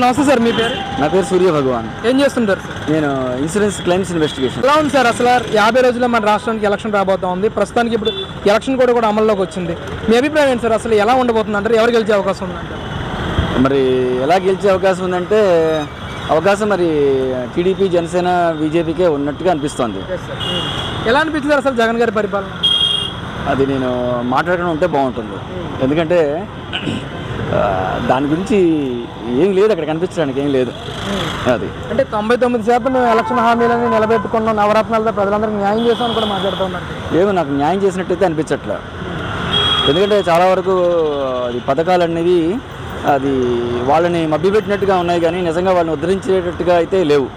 నమస్తే సార్, మీ పేరు? నా పేరు సూర్య భగవాన్. ఏం చేస్తుంటారు సార్? నేను ఇన్సూరెన్స్ క్లెయిమ్స్ ఇన్వెస్టిగేషన్. ఎలా ఉంది సార్ అసలు 50 రోజుల్లో మన రాష్ట్రానికి ఎలక్షన్ రాబోతా ఉంది. ప్రస్తుతానికి ఇప్పుడు ఎలక్షన్ కూడా అమల్లోకి వచ్చింది. మీ అభిప్రాయం ఏంటి సార్? అసలు ఎలా ఉండబోతుంది అంటారు? ఎవరు గెలిచే అవకాశం ఉందంటారు? మరి ఎలా గెలిచే అవకాశం ఉందంటే అవకాశం మరి టీడీపీ, జనసేన, బీజేపీకే ఉన్నట్టుగా అనిపిస్తోంది. ఎలా అనిపించింది అసలు జగన్ గారి పరిపాలన? అది నేను మాట్లాడడం ఉంటే బాగుంటుంది. ఎందుకంటే దాని గురించి ఏం లేదు, అక్కడ కనిపించడానికి ఏం లేదు. అది అంటే 99% మేము ఎలక్షన్ హామీలని నిలబెట్టుకున్నాం, నవరత్నాలతో ప్రజలందరికీ న్యాయం చేస్తామని కూడా మాట్లాడుతున్నారు. ఏమో నాకు న్యాయం చేసినట్టయితే అనిపించట్లే. ఎందుకంటే చాలా వరకు అది పథకాలు అనేవి అది వాళ్ళని మభ్యపెట్టినట్టుగా ఉన్నాయి, కానీ నిజంగా వాళ్ళని ఉద్ధరించేటట్టుగా అయితే లేవు.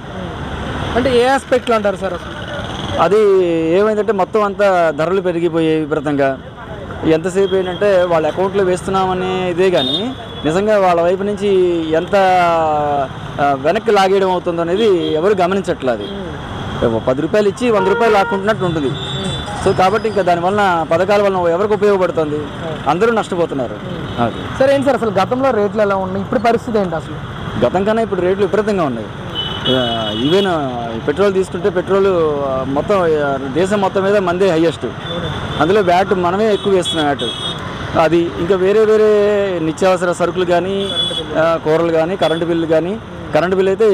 అంటే ఏ ఆస్పెక్ట్లో అంటారు సార్ అసలు? అది ఏమైందంటే మొత్తం అంతా ధరలు పెరిగిపోయాయి విపరీతంగా. ఎంతసేపు ఏంటంటే వాళ్ళ అకౌంట్లో వేస్తున్నామనే ఇదే, కానీ నిజంగా వాళ్ళ వైపు నుంచి ఎంత వెనక్కి లాగేయడం అవుతుందో అనేది ఎవరు గమనించట్లేదు. 10 రూపాయలు ఇచ్చి 100 రూపాయలు లాక్కుంటున్నట్టు ఉంటుంది. సో కాబట్టి ఇంకా దానివల్ల పథకాల వలన ఎవరికి ఉపయోగపడుతుంది? అందరూ నష్టపోతున్నారు. అది సరే, ఏంటి సార్ అసలు గతంలో రేట్లు ఎలా ఉన్నాయి, ఇప్పుడు పరిస్థితి ఏంటి అసలు? గతం కన్నా ఇప్పుడు రేట్లు విపరీతంగా ఉన్నాయి. ఈవెన్ పెట్రోల్ తీసుకుంటే పెట్రోల్ మొత్తం దేశం మొత్తం మీద మందే హైయెస్ట్. అందులో వ్యాట్ మనమే ఎక్కువ వేస్తున్నాం వ్యాట్. అది ఇంకా వేరే వేరే నిత్యావసర సరుకులు కానీ, కూరలు కానీ, కరెంటు బిల్లు కానీ. కరెంటు బిల్లు అయితే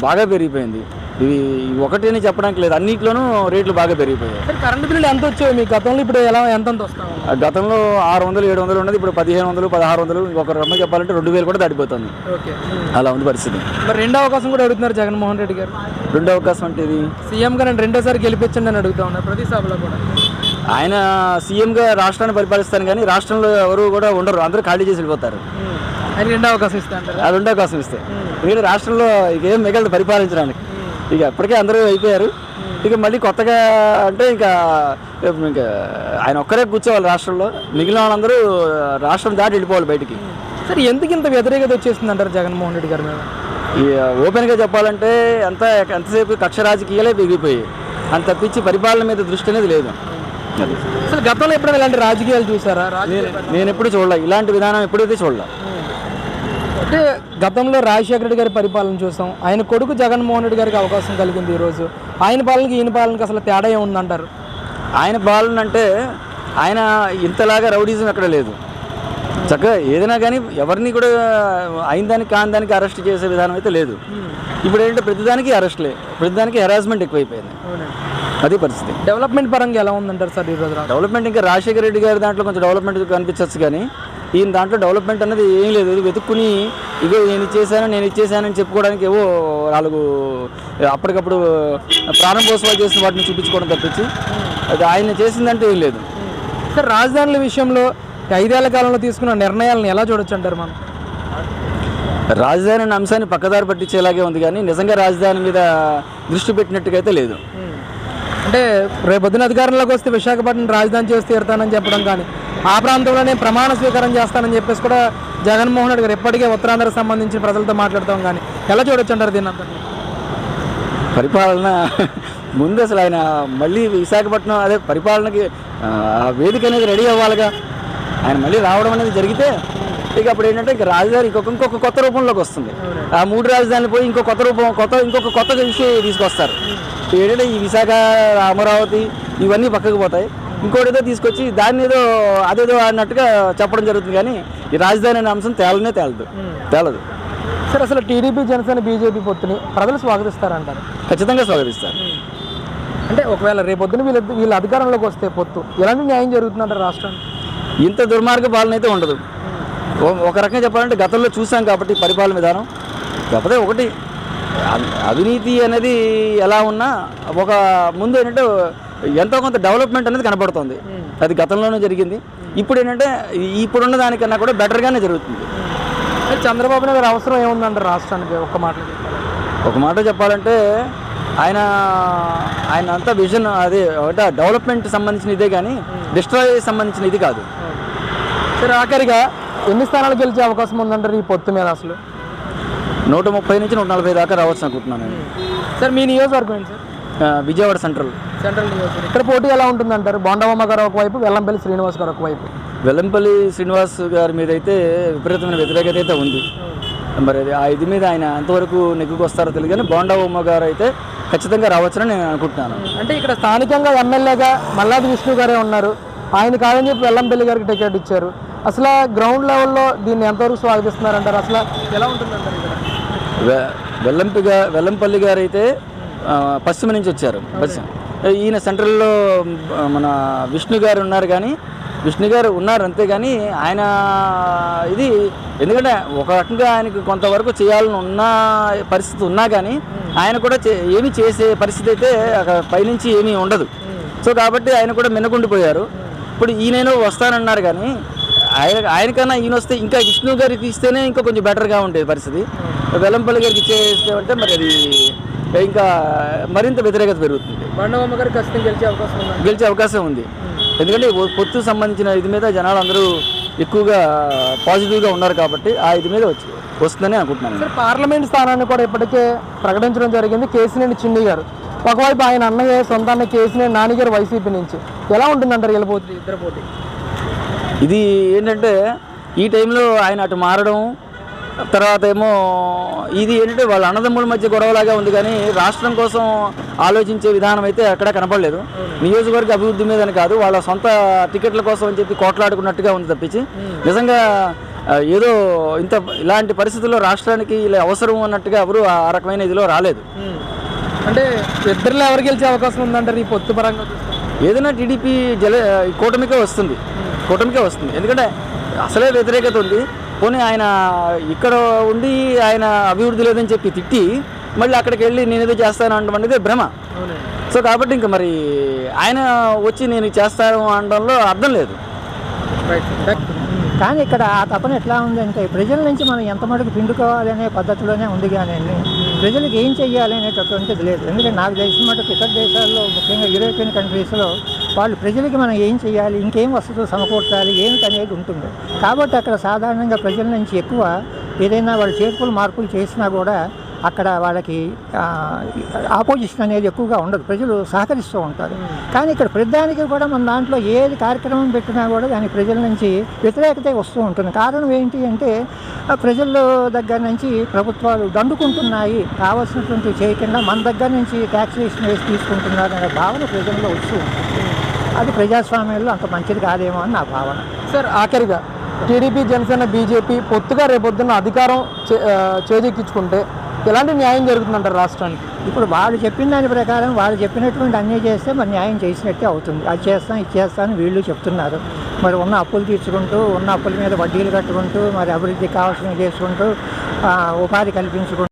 బాగా పెరిగిపోయింది. ఇవి ఒకటి అని చెప్పడానికి లేదు, అన్నింటిలోనూ రేట్లు బాగా పెరిగిపోయాయి. కరెంటు బిల్లులు ఎంత వచ్చాయి మీ గతంలో? ఇప్పుడు ఎలా ఎంత వస్తాయి? గతంలో 600, 700 ఉన్నది, ఇప్పుడు 1500, 1600, ఇంకొక రమ్మ చెప్పాలంటే 2000 కూడా దాటిపోతుంది. అలా ఉంది పరిస్థితి. మరి రెండో అవకాశం కూడా అడుగుతున్నారు జగన్మోహన్ రెడ్డి గారు. రెండో అవకాశం అంటే ఇది సీఎంగా నేను రెండోసారి గెలిపించండి అని అడుగుతా ఉన్నారు ప్రతి సభలో కూడా. ఆయన సీఎంగా రాష్ట్రాన్ని పరిపాలిస్తాను, కానీ రాష్ట్రంలో ఎవరు కూడా ఉండరు, అందరూ ఖాళీ చేసి వెళ్ళిపోతారు. ఆయన రెండో అవకాశం ఇస్తా అంటారు. అది రెండో అవకాశం ఇస్తే ఎందుకంటే రాష్ట్రంలో ఇక ఏం మిగలదు పరిపాలించడానికి. ఇక అప్పటికే అందరూ అయిపోయారు. ఇక మళ్ళీ కొత్తగా అంటే ఇంకా ఆయన ఒక్కరే కూర్చోవాలి రాష్ట్రంలో, మిగిలిన వాళ్ళందరూ రాష్ట్రం దాటి వెళ్ళిపోవాలి బయటికి. సరే, ఎందుకు ఇంత వ్యతిరేకత వచ్చేస్తుంది అంటారు జగన్మోహన్ రెడ్డి గారి మీద? ఓపెన్గా చెప్పాలంటే ఎంతసేపు కక్ష రాజకీయాలే పెరిగిపోయాయి, అంత తప్పించి పరిపాలన మీద దృష్టి అనేది లేదు. అసలు గతంలో ఎప్పుడైనా ఇలాంటి రాజకీయాలు చూసారా? నేను ఎప్పుడు చూడలే, ఇలాంటి విధానం ఎప్పుడైతే చూడలే. అంటే గతంలో రాజశేఖర రెడ్డి గారి పరిపాలన చూసాం, ఆయన కొడుకు జగన్మోహన్ రెడ్డి గారికి అవకాశం కలిగింది. ఈరోజు ఆయన పాలనకి ఈయన పాలనకి అసలు తేడా ఏముందంటారు? ఆయన పాలన అంటే ఆయన ఇంతలాగా రౌడీజం ఎక్కడ లేదు. చక్కగా ఏదైనా కానీ ఎవరిని కూడా అయిన దానికి కాని దానికి అరెస్ట్ చేసే విధానం అయితే లేదు. ఇప్పుడు ఏంటంటే ప్రతిదానికి అరెస్ట్లే, ప్రతిదానికి హెరాస్మెంట్ ఎక్కువైపోయింది. అదే పరిస్థితి. డెవలప్మెంట్ పరంగా ఎలా ఉందంటారు సార్ ఈరోజు? డెవలప్మెంట్ ఇంకా రాజశేఖర రెడ్డి గారి దాంట్లో కొంచెం డెవలప్మెంట్ కనిపించవచ్చు, కానీ ఈయన దాంట్లో డెవలప్మెంట్ అనేది ఏం లేదు. ఇది వెతుక్కుని ఇగో నేను ఇచ్చేసానని చెప్పుకోవడానికి ఏవో 4 అప్పటికప్పుడు ప్రారంభోత్సవాలు చేసిన వాటిని చూపించుకోవడం తప్పించి అది ఆయన చేసిందంటే ఏం లేదు. సార్, రాజధానుల విషయంలో 5 ఏళ్ల కాలంలో తీసుకున్న నిర్ణయాలను ఎలా చూడొచ్చు అంటారు మనం? రాజధాని అనే అంశాన్ని పక్కదారి పట్టించేలాగే ఉంది, కానీ నిజంగా రాజధాని మీద దృష్టి పెట్టినట్టుగా అయితే లేదు. అంటే రేపొద్దున అధికారంలోకి వస్తే విశాఖపట్నం రాజధాని చేసి తీరుతానని చెప్పడం, కానీ ఆ ప్రాంతంలోనే ప్రమాణ స్వీకారం చేస్తానని చెప్పేసి కూడా జగన్మోహన్ రెడ్డి గారు ఎప్పటికే ఉత్తరాంధ్రకు సంబంధించిన ప్రజలతో మాట్లాడతాం, కానీ ఎలా చూడొచ్చు అంటారు దీన్ని అంతా? పరిపాలన ముందు అసలు ఆయన మళ్ళీ విశాఖపట్నం అదే పరిపాలనకి వేదిక అనేది రెడీ అవ్వాలిగా. ఆయన మళ్ళీ రావడం అనేది జరిగితే ఇక అప్పుడు ఏంటంటే ఇక రాజధాని ఇంకొక కొత్త రూపంలోకి వస్తుంది. ఆ 3 రాజధానులు పోయి ఇంకొక కొత్త విషయం తీసుకొస్తారు. ఏంటంటే ఈ విశాఖ, అమరావతి ఇవన్నీ పక్కకు పోతాయి, ఇంకోటి ఏదో తీసుకొచ్చి దాన్ని అదేదో అన్నట్టుగా చెప్పడం జరుగుతుంది, కానీ ఈ రాజధాని అనే అంశం తేలదు. సార్, అసలు టీడీపీ, జనసేన, బీజేపీ పొత్తుని ప్రజలు స్వాగతిస్తారంటారు? ఖచ్చితంగా స్వాగతిస్తారు. అంటే ఒకవేళ రేపొద్దున వీళ్ళ అధికారంలోకి వస్తే పొత్తు ఎలాంటి న్యాయం జరుగుతుందంటారు రాష్ట్రానికి? ఇంత దుర్మార్గ పాలన అయితే ఉండదు. ఒక రకంగా చెప్పాలంటే గతంలో చూసాం కాబట్టి పరిపాలన విధానం. కాకపోతే ఒకటి అవినీతి అనేది ఎలా ఉన్నా ఒక ముందు ఏంటంటే ఎంతో కొంత డెవలప్మెంట్ అనేది కనబడుతుంది. అది గతంలోనే జరిగింది. ఇప్పుడు ఏంటంటే ఇప్పుడున్న దానికన్నా కూడా బెటర్గానే జరుగుతుంది. చంద్రబాబు నాయుడు అవసరం ఏముందంటారు రాష్ట్రానికి? ఒక మాట చెప్పాలంటే ఆయన అంతా విజన్ అదే ఒకట డెవలప్మెంట్ సంబంధించిన ఇదే, కానీ డిస్ట్రాయ్ సంబంధించిన ఇది కాదు. సరే, ఆఖరిగా ఎన్ని స్థానాలు గెలిచే అవకాశం ఉందంటారు ఈ పొత్తు మీద? అసలు 130 నుంచి 140 దాకా రావచ్చు అనుకుంటున్నాను. సార్, మీ నియోజకవర్గం ఏంటి సార్? విజయవాడ సెంట్రల్ నియోజకవర్గం. ఇక్కడ పోటీ ఎలా ఉంటుందంటారు? బొండమ్మ గారు ఒకవైపు, వెల్లంపల్లి శ్రీనివాస్ గారు ఒకవైపు. వెల్లంపల్లి శ్రీనివాస్ గారి మీద అయితే విపరీతమైన వ్యతిరేకత అయితే ఉంది. మరి అది ఆ ఇది మీద ఆయన ఎంతవరకు నెగ్గుకు వస్తారో తెలియదు, కానీ బోండా ఉమ్మ గారు అయితే ఖచ్చితంగా రావచ్చని నేను అనుకుంటున్నాను. అంటే ఇక్కడ స్థానికంగా ఎమ్మెల్యేగా మల్లాది విష్ణు గారే ఉన్నారు, ఆయన కాదని చెప్పి వెల్లంపల్లి గారికి టికెట్ ఇచ్చారు. అసలు గ్రౌండ్ లెవెల్లో దీన్ని ఎంతవరకు స్వాగతిస్తున్నారంటారు? అసలు ఎలా ఉంటుందంటారు ఇక్కడ? వెల్లంపల్లి గారు అయితే పశ్చిమ నుంచి వచ్చారు. ఈయన సెంట్రల్లో మన విష్ణు గారు ఉన్నారు, కానీ విష్ణు గారు ఉన్నారు అంతేగాని ఆయన ఇది ఎందుకంటే ఒక రకంగా ఆయనకు కొంతవరకు చేయాలని ఉన్న పరిస్థితి ఉన్నా కానీ ఆయన కూడా ఏమీ చేసే పరిస్థితి అయితే అక్కడ పైనుంచి ఏమీ ఉండదు. సో కాబట్టి ఆయన కూడా మిన్నకుండిపోయారు. ఇప్పుడు ఈయన వస్తానన్నారు, కానీ ఆయనకన్నా ఈయన వస్తే ఇంకా విష్ణు గారికి ఇస్తేనే ఇంకా కొంచెం బెటర్గా ఉండేది పరిస్థితి. వెల్లంపల్లి గారికి ఇచ్చేస్తే అంటే మరి అది ఇంకా మరింత వ్యతిరేకత పెరుగుతుంది. బండవమ్మ గారికి ఖచ్చితంగా గెలిచే అవకాశం ఉంది. ఎందుకంటే పొత్తు సంబంధించిన ఇది మీద జనాలు అందరూ ఎక్కువగా పాజిటివ్గా ఉన్నారు కాబట్టి ఆ ఇది మీద వస్తుందని అనుకుంటున్నాను. సార్, పార్లమెంట్ స్థానాన్ని కూడా ఇప్పటికే ప్రకటించడం జరిగింది కేసినేని చిన్ని గారు. ఒకవైపు ఆయన అన్నయ్య సొంత అన్న కేసినేని నాని గారు వైసీపీ నుంచి. ఎలా ఉంటుందంటారు వెళ్ళిపోతుంది ఇద్దరు పోటీ? ఇది ఏంటంటే ఈ టైంలో ఆయన అటు మారడం, తర్వాత ఏమో ఇది ఏంటంటే వాళ్ళ అన్నదమ్ముల మధ్య గొడవలాగా ఉంది, కానీ రాష్ట్రం కోసం ఆలోచించే విధానం అయితే అక్కడ కనపడలేదు. నియోజకవర్గ అభివృద్ధి మీదని కాదు, వాళ్ళ సొంత టికెట్ల కోసం అని చెప్పి కోట్లాడుకున్నట్టుగా ఉంది తప్పించి నిజంగా ఏదో ఇలాంటి పరిస్థితుల్లో రాష్ట్రానికి ఇలా అవసరం అన్నట్టుగా ఎవరు ఆ రకమైన ఇదిలో రాలేదు. అంటే ఇద్దరిలో ఎవరు గెలిచే అవకాశం ఉందంటారు ఈ పొత్తు పరంగా? ఏదైనా టీడీపీ కూటమికే వస్తుంది. ఎందుకంటే అసలే వ్యతిరేకత ఉంది. పోనీ ఆయన ఇక్కడ ఉండి ఆయన అభివృద్ధి లేదని చెప్పి తిట్టి మళ్ళీ అక్కడికి వెళ్ళి నేను ఏదో చేస్తాను అనడం అనేది భ్రమ. సో కాబట్టి ఇంకా మరి ఆయన వచ్చి నేను చేస్తాను అనడంలో అర్థం లేదు. కానీ ఇక్కడ ఆ తపన ఎట్లా ఉందంటే ప్రజల నుంచి మనం ఎంత మటుకు పిండుకోవాలనే పద్ధతిలోనే ఉంది, కానీ ప్రజలకు ఏం చెయ్యాలి అనేటటువంటిది లేదు. ఎందుకంటే నాకు తెలిసిన మటుకు ఇతర దేశాల్లో, ముఖ్యంగా యూరోపియన్ కంట్రీస్లో వాళ్ళు ప్రజలకి మనం ఏం చేయాలి, ఇంకేం వస్తువులు సమకూర్చాలి ఏమిటి అనేది ఉంటుంది. కాబట్టి అక్కడ సాధారణంగా ప్రజల నుంచి ఎక్కువ ఏదైనా వాళ్ళు చేర్పులు మార్పులు చేసినా కూడా అక్కడ వాళ్ళకి ఆపోజిషన్ అనేది ఎక్కువగా ఉండదు, ప్రజలు సహకరిస్తూ ఉంటారు. కానీ ఇక్కడ ప్రతిదానికి కూడా మన దాంట్లో ఏది కార్యక్రమం పెట్టినా కూడా దానికి ప్రజల నుంచి వ్యతిరేకత వస్తూ ఉంటుంది. కారణం ఏంటి అంటే ప్రజల దగ్గర నుంచి ప్రభుత్వాలు దండుకుంటున్నాయి, కావాల్సినటువంటి చేయకుండా మన దగ్గర నుంచి ట్యాక్సేషన్ వేసి తీసుకుంటున్నారు అనే భావన ప్రజల్లో వస్తూ ఉంటుంది. అది ప్రజాస్వామ్యంలో అంత మంచిది కాదేమో అని నా భావన. సార్, ఆఖరిగా టీడీపీ, జనసేన, బీజేపీ పొత్తుగా రేపొద్దున్న అధికారం చేజెక్కించుకుంటే ఎలాంటి న్యాయం జరుగుతుందంటారు రాష్ట్రానికి? ఇప్పుడు వాళ్ళు చెప్పిన దాని ప్రకారం వాళ్ళు చెప్పినటువంటి అన్నీ చేస్తే మరి న్యాయం చేసినట్టే అవుతుంది. అది చేస్తాం ఇది చేస్తాను వీళ్ళు చెప్తున్నారు. మరి ఉన్న అప్పులు తీర్చుకుంటూ, ఉన్న అప్పుల మీద వడ్డీలు కట్టుకుంటూ, మరి అభివృద్ధికి కావాల్సినవి చేసుకుంటూ, ఉపాధి కల్పించుకుంటూ